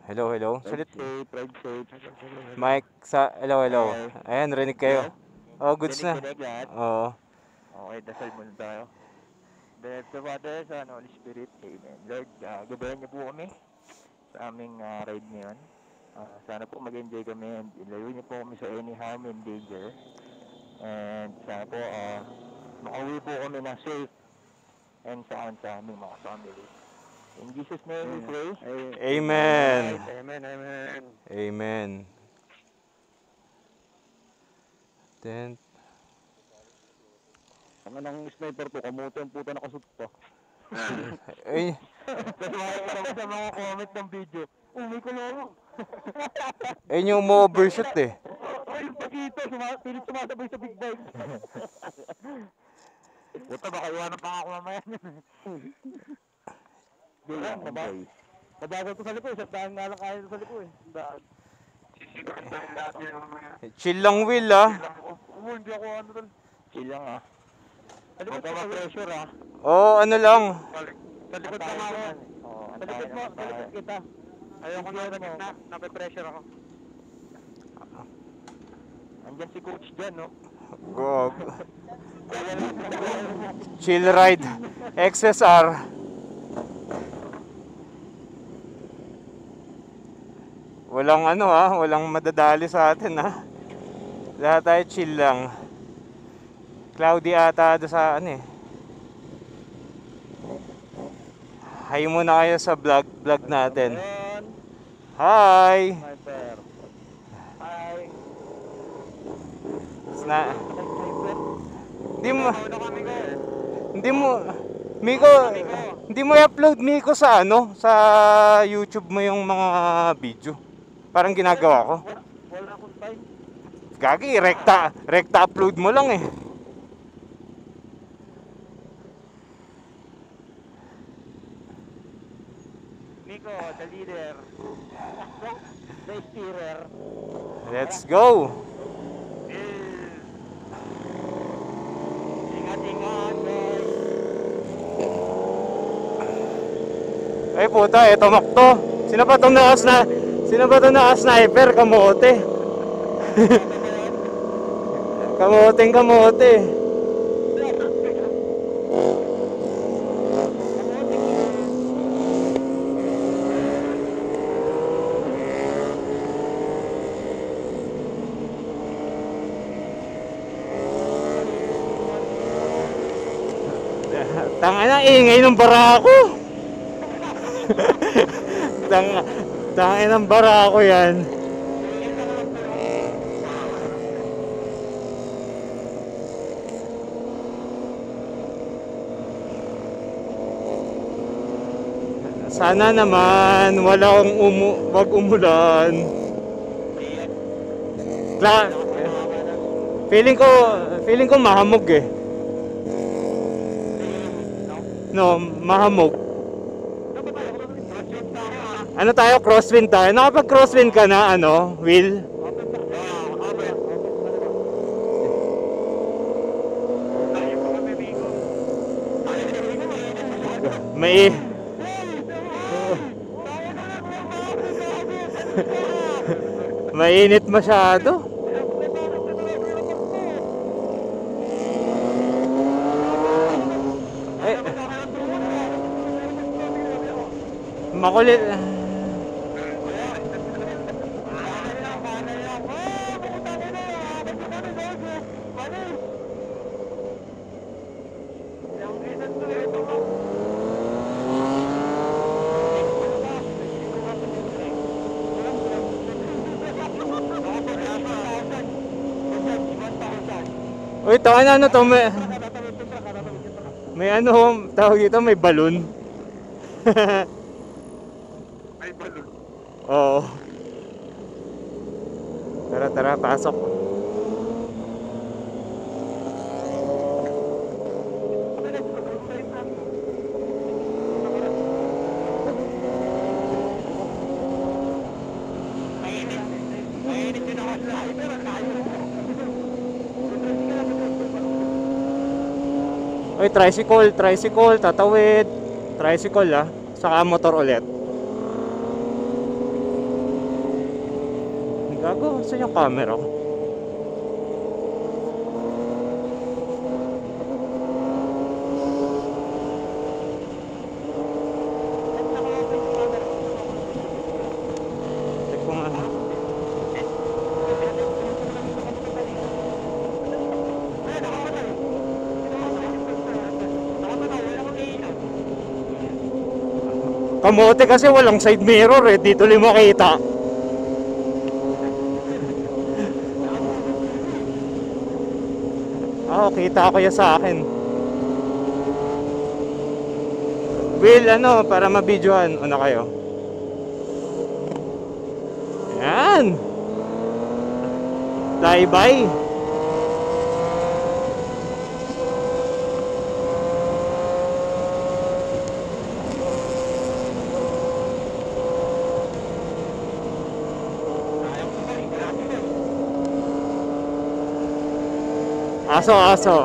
Hello, hello. Ride Salit. safe, ride safe. Mike sa... Hello, hello. Hi. Ayan, rinig kayo. Hello? Oh, goods na. Dinig lahat? Oo. Okay, dasal muna tayo. The Father, Son, Holy Spirit, Amen. Lord, gabayan niyo po kami sa aming ride ngayon. Sana po mag-enjoy kami and ilayo niyo po kami sa any harm and danger. And sana po makauwi po kami na safe and sound sa aming mga family. In Jesus' name we pray. Amen. Amen, amen. Amen. Then, Ang anong sniper po, kamuti ang puta nakasut pa. ay, Sa mga comment ng video, may kulong. ayun yung mo-overshoot eh. Ay, yung pagkito, pilit sumasabay sa big bike. Puta, baka iwanan pa ako mamaya. Di lang, mabagal ko sa liko, sa daan nga lang kaya sa liko eh. Daan. Sisigahan tayo lahat yun mamaya. Chill lang, Will, ah. Hindi ako ano tal. Chill lang ah. Huwag ka ma-pressure ah. Oo, ano lang. Sa likod lang ako. Sa likod mo, sa likod kita. Ayoko na sa gitna, nape-pressure ako. Andyan si coach dyan, no? Go. Chill ride. XSR. Walang ano ha, walang madadali sa atin ha. Lahat tayo chill lang. Cloudy ata doon sa ano eh. Hi muna kayo sa vlog natin. Hi! Sniper. Hi. Na, hindi mo, Ano kami ko? hindi mo, Miko, hindi mo i-upload Miko sa ano, sa YouTube mo yung mga video. Parang ginagawa ko. Wala akong time. Gagi, rekta upload mo lang eh. Miko, the leader. The steerer. Let's go. Ingat-ingat, guys. Ay puta, eto makto. Sino ba itong naka-sniper? Kamote. Kamote. Tangina, ingay ng barako. Tangina ng barako yan. Sana naman wag umulan. Feeling ko mahamog eh. No, mahamog. Ano tayo, crosswind tayo? Nakapag-crosswind ka na, ano, Will? May... Mainit masyado. Makulit. Uy, tayo na ano to, may ano, tawag dito, may balon. May balon. Oo. Tara, pasok. Mainit din ako sa sniper. Uy, tricycle, tatawid. Tricycle ah, saka motor ulit. Gago, saan yung camera ko? Check ko nga. Kamote kasi walang side mirror eh, dito lang makita. Kita ko ya sa akin. Will, ano, para mabidyohan. Ano kayo? Yan. Fly-by. Aso.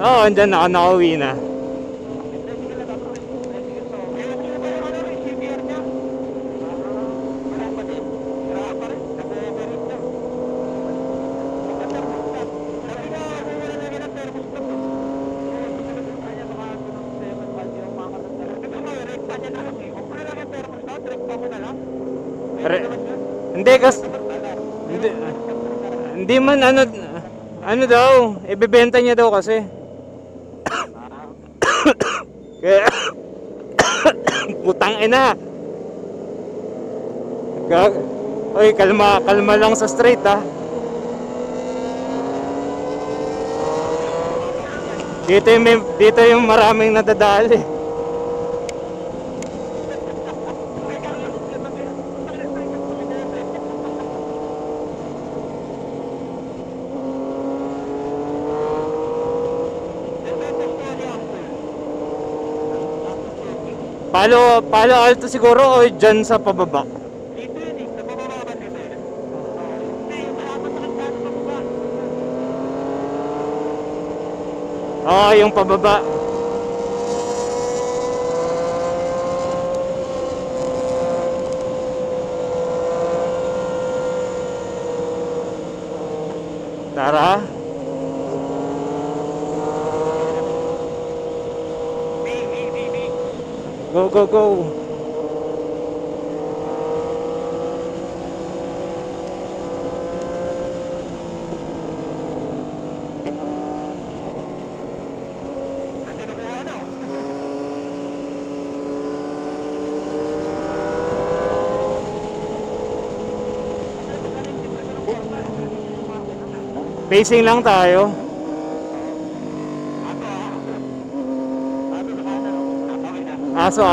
Andyan na ako, nakauwi na. Hindi kasi hindi man ano daw, ibebenta niya daw kasi. Kaya putang ina. Oy, kalma lang sa straight ah. Dito yung maraming nadadali. Palo Alto siguro o dyan sa pababa? Dito yun eh, sa pababa ba dito eh? Hindi, yung malapit sa kanto sa pababa. Yung pababa. Tara. Go. Pacing lang tayo. Aso.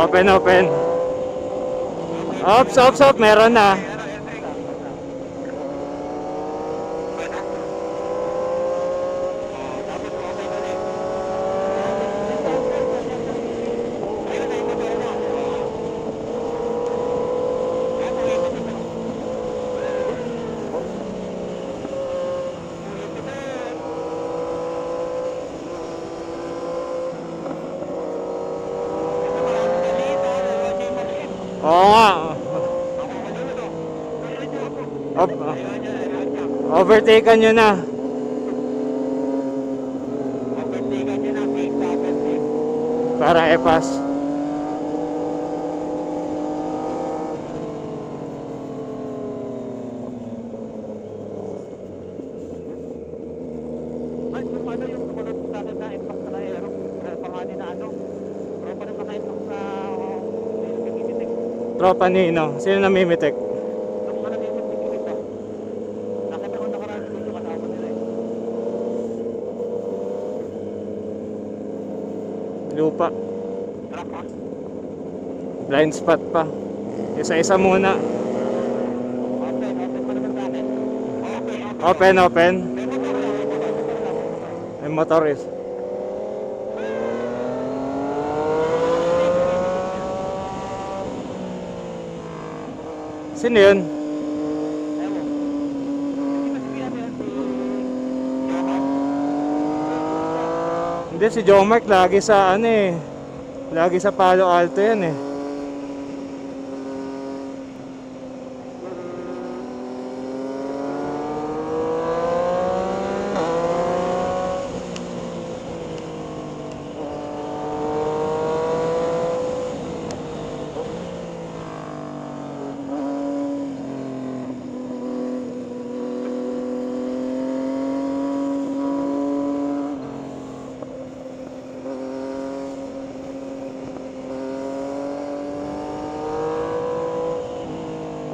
Open. Ops, meron na. Oo nga. Overtaken nyo na. Para e-pass. Tropa nino. Sino namimitik? Lupa. Blind spot pa. Isa-isa muna. Open. May motorist. Sino yun? Ewan. Hindi ba sabihan mo yan si Johan? Hindi, si Jomark lagi sa ano eh. Lagi sa Palo Alto yan eh.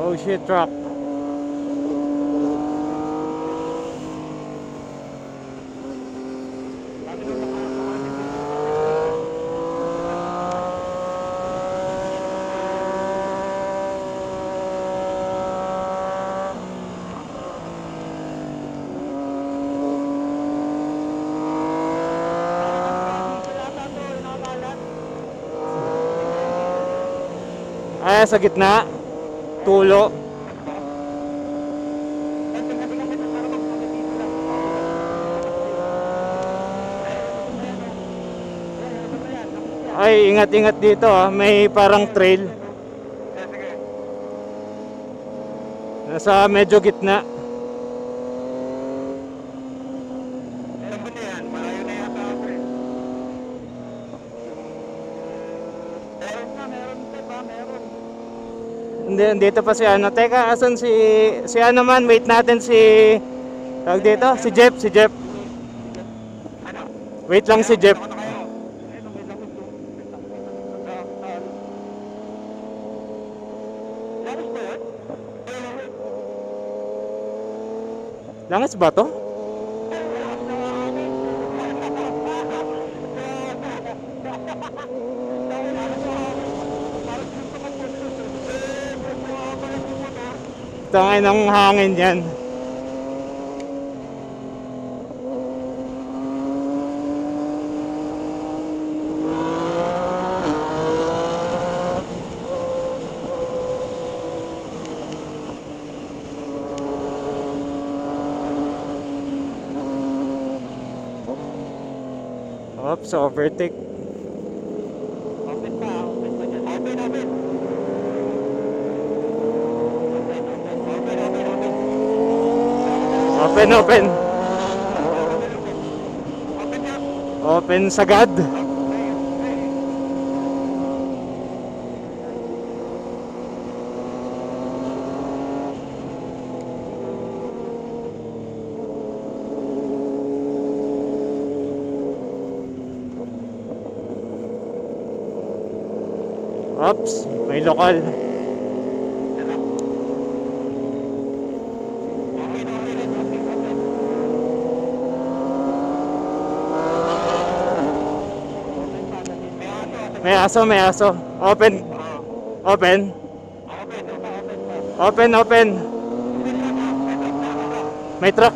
Oh shit, truck. Ay, sa gitna. Tulo. Ay, ingat-ingat dito ah. May parang trail. Nasa medyo gitna. Hindi, dito pa si ano. Teka, asan si ano man? Wait natin si tawag dito, si Jeff, si Jeff. Wait lang si Jeff. Langis ba to? Tangay ng hangin yan. Oops, overtake. Open pa dyan. Open. Open. Open niya. Open sagad. Oops, may lokal. May aso. Open. May truck.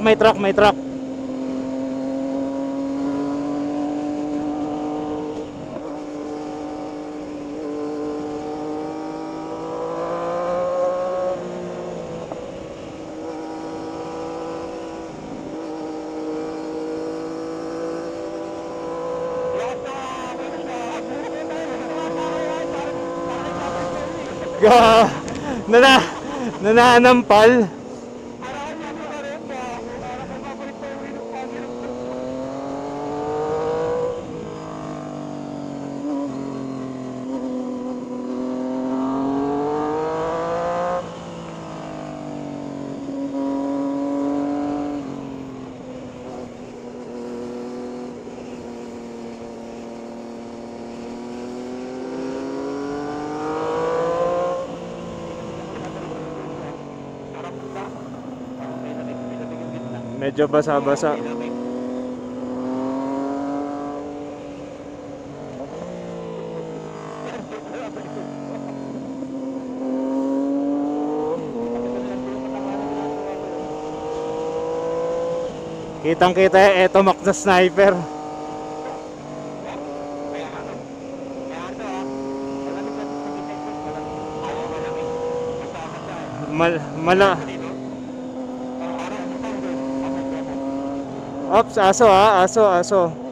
Nananampal. Medyo basa-basa. Kitang-kita eto Mac na sniper. Mala. Ops, aso ha, aso.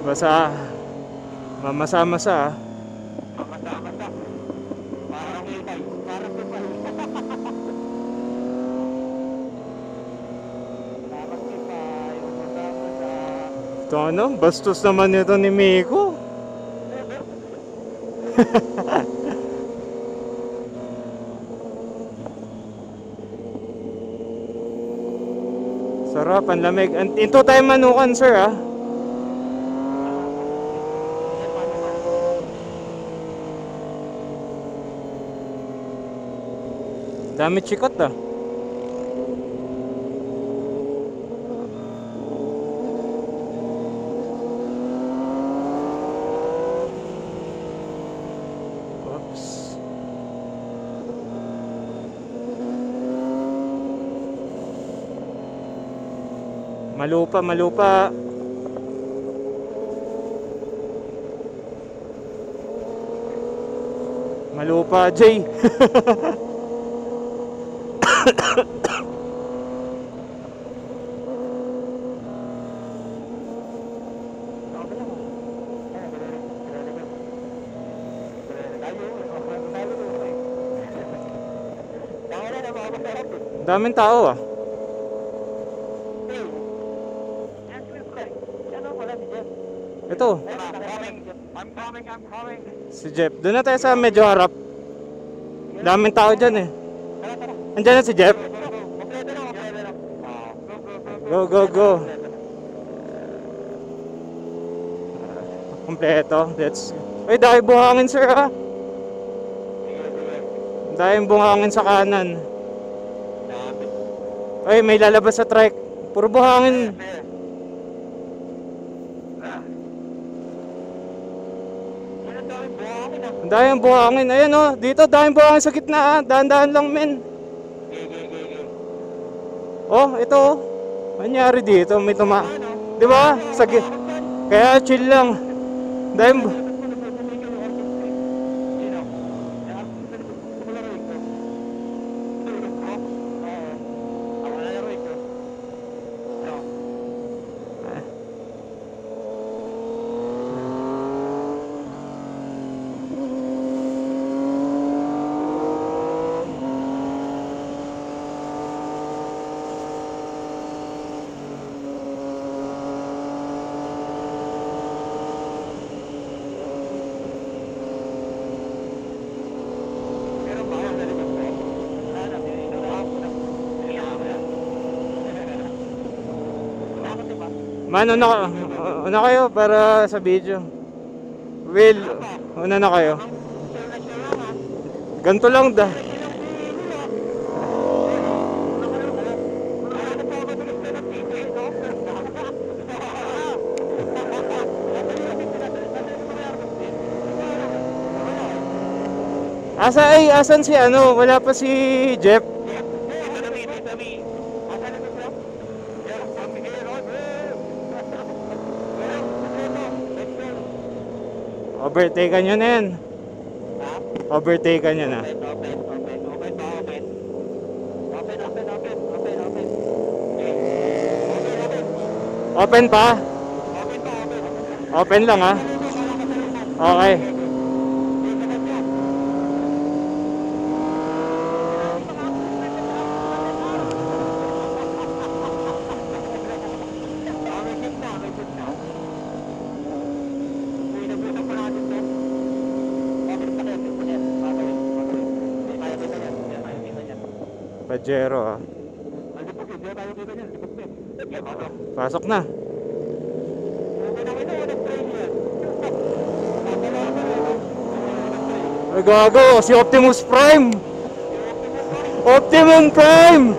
Basa. Mamasa-masa ah. Parang kitay. Parang kitay. Parang kitay. Mamasa-masa. Ito ano, bastos naman ito ni Miko. Sarap, ang lamig. Ito tayo manukan, sir ah. Dami chikot ah. Oops. Malupa. Malupa, Jay. Daming tao ah. Ito, I'm coming. si Jeff. Doon na tayo sa medyo harap. Daming tao dyan eh. Andyan na si Jeff. Go. Kompleto. Let's. Ay, dahil buhangin sir ha. Dahil buhangin sa kanan. Ay, may lalabas sa trike. Puro buhangin. Dahil buhangin. Ayan o, dito dahil buhangin sa gitna. Dahan-dahan lang men. Oh, ito oh. Nangyari dito, may tuma. 'Di ba? Kaya chill lang. Dahil Mano una kayo para sa video. Will, una na kayo. Ganto lang da. Asan si ano? Wala pa si Jeff. Overtaken nyo na yan. Overtaken nyo na. Open pa? Open lang ha? Okay. Pajero ah. Alipag, hindi tayo kita niyan. Lipag na eh. Pasok na. Okay na kita, walang train yan. Ay gago, si Optimus Prime! Optimum Prime!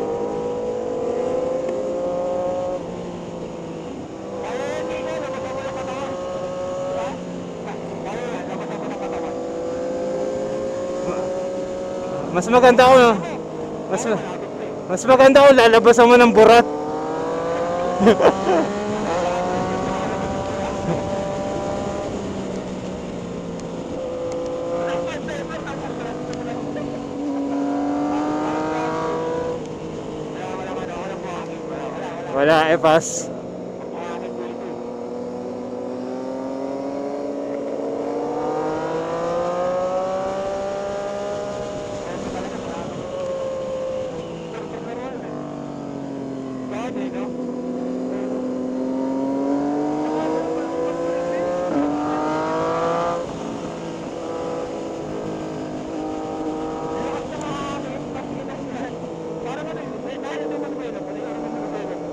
Mas maganda ko, no? Mas maganda ko lalabasan mo ng burat. Wala, pass.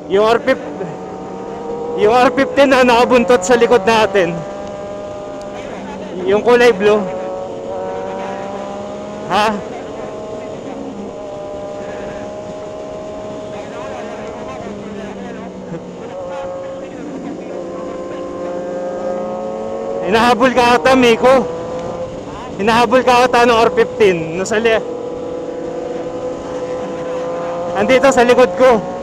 Yung R50, yung R50 na nakabuntot sa likod natin. Yung kulay blue. Ha? Hinahabol ka ata, Miko. Hinahabol ka ata ng R15. Nasali. Andito sa likod ko.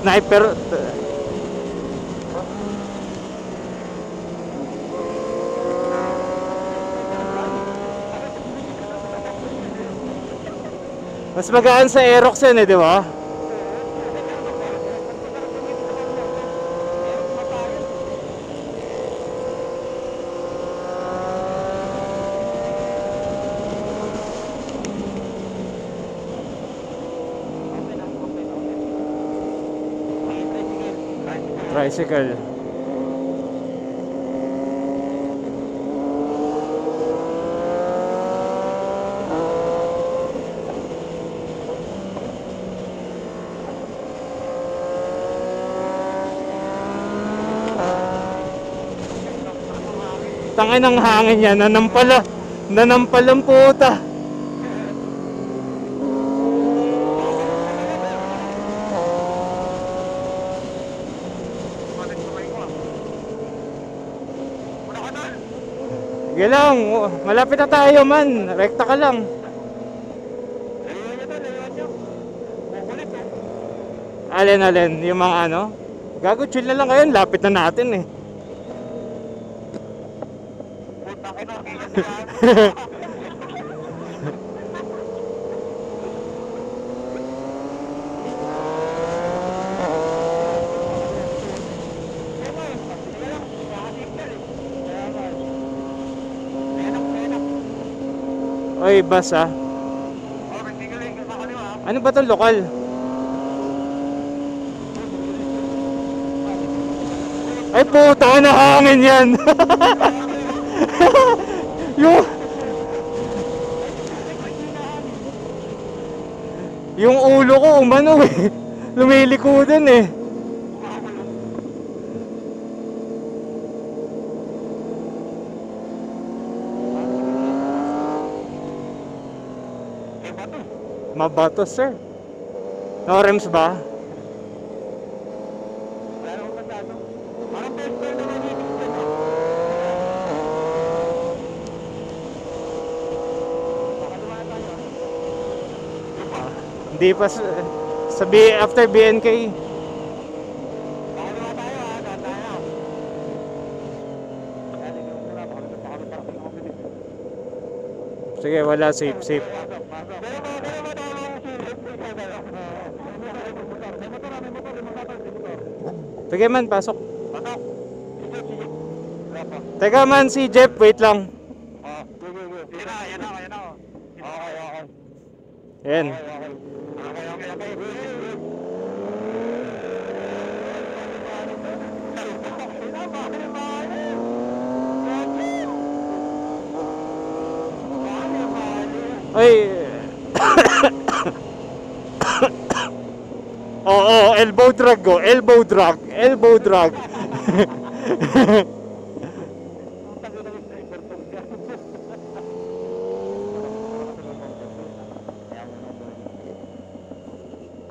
Sniper. Mas magaan sa Aerox yan eh, di ba? Tricycle. Tangin ng hangin niya, nanampal ang puta. Sige lang, malapit na tayo man, rekta ka lang. Alin, yung mga ano? Gago, chill na lang kayo, lapit na natin eh. Oy, bus ah. Ano ba itong lokal? Ay puta, nahangin yan. yung ulo ko umano eh. Lumiliko din eh. Mabato sir. No rims ba? Hindi pa sa after BNK. Sige, wala, safe. Sige man, pasok. Teka man, si Jeff, wait lang. Yan. Ay. Oo, elbow drag go, elbow drag, elbow drag.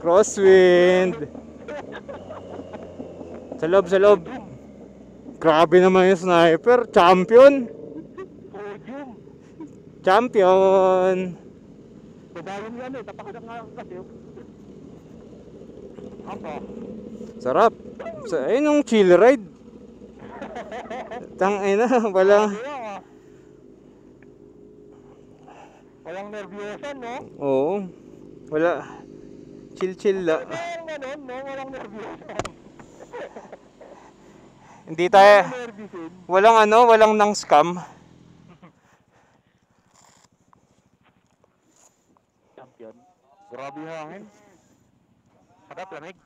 Crosswind. Sa loob, sa loob. Grabe naman yung sniper. Champion. Champion. Babayan yan eh, tapakadak nga ako kasi. Apa? Sarap. Ayun yung chill ride. Tangina, wala. Walang nervyosan, no? Oo. Wala. Chill la. Walang ganun, no? Walang nervyosan. Hindi tayo. Nervyosin. Walang ano, walang nang scam. Champion. Grabe yung hangin. Sarap, lamig.